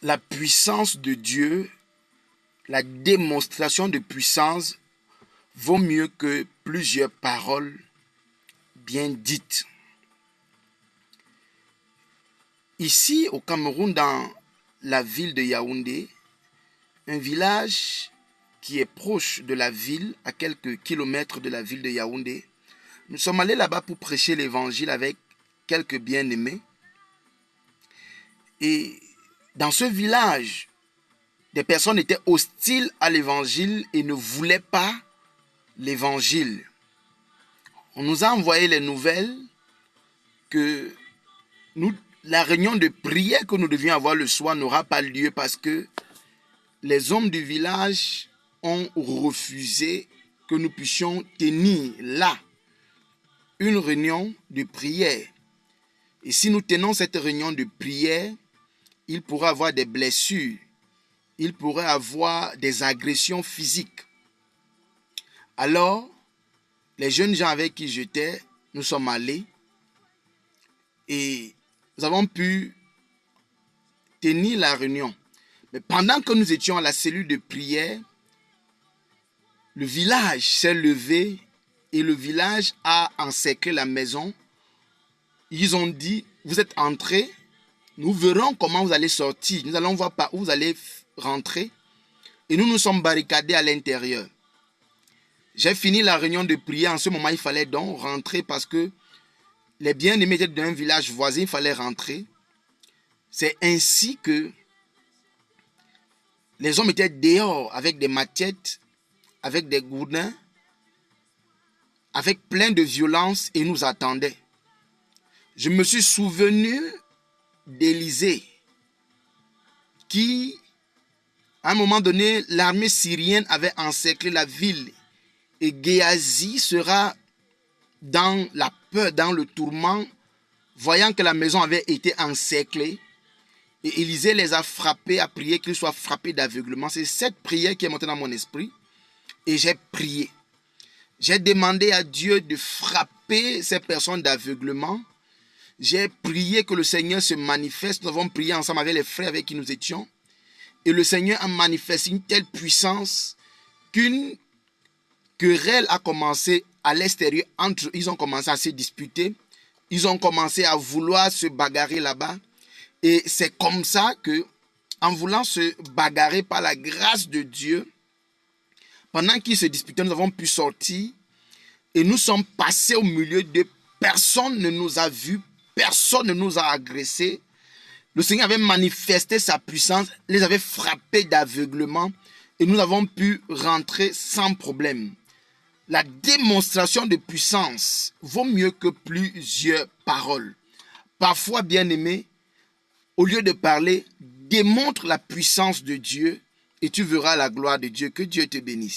la puissance de Dieu, la démonstration de puissance vaut mieux que plusieurs paroles bien dites. Ici, au Cameroun, dans la ville de Yaoundé, un village qui est proche de la ville, à quelques kilomètres de la ville de Yaoundé, nous sommes allés là-bas pour prêcher l'évangile avec quelques bien-aimés. Et dans ce village, des personnes étaient hostiles à l'évangile et ne voulaient pas l'évangile. On nous a envoyé les nouvelles que la réunion de prière que nous devions avoir le soir n'aura pas lieu parce que les hommes du village ont refusé que nous puissions tenir là une réunion de prière. Et si nous tenons cette réunion de prière, il pourrait avoir des blessures, il pourrait avoir des agressions physiques. Alors, les jeunes gens avec qui j'étais, nous sommes allés et nous avons pu tenir la réunion. Mais pendant que nous étions à la cellule de prière, le village s'est levé et le village a encerclé la maison. Ils ont dit, vous êtes entrés, nous verrons comment vous allez sortir. Nous allons voir par où vous allez rentrer. Et nous nous sommes barricadés à l'intérieur. J'ai fini la réunion de prière. En ce moment, il fallait donc rentrer parce que les bien-aimés étaient d'un village voisin. Il fallait rentrer. C'est ainsi que les hommes étaient dehors avec des machettes, avec des gourdins, avec plein de violence et nous attendaient. Je me suis souvenu d'Élisée qui, à un moment donné, l'armée syrienne avait encerclé la ville et Géasi sera dans la peur, dans le tourment, voyant que la maison avait été encerclée. Et Élisée les a frappés, a prié qu'ils soient frappés d'aveuglement. C'est cette prière qui est montée dans mon esprit. Et j'ai prié. J'ai demandé à Dieu de frapper ces personnes d'aveuglement. J'ai prié que le Seigneur se manifeste. Nous avons prié ensemble avec les frères avec qui nous étions. Et le Seigneur a manifesté une telle puissance qu'une querelle a commencé à l'extérieur entre eux. Ils ont commencé à se disputer. Ils ont commencé à vouloir se bagarrer là-bas. Et c'est comme ça que, en voulant se bagarrer par la grâce de Dieu, pendant qu'ils se disputaient, nous avons pu sortir et nous sommes passés au milieu de personne ne nous a vus, personne ne nous a agressés. Le Seigneur avait manifesté sa puissance, les avait frappés d'aveuglement et nous avons pu rentrer sans problème. La démonstration de puissance vaut mieux que plusieurs paroles. Parfois, bien-aimé, au lieu de parler, démontre la puissance de Dieu et tu verras la gloire de Dieu. Que Dieu te bénisse.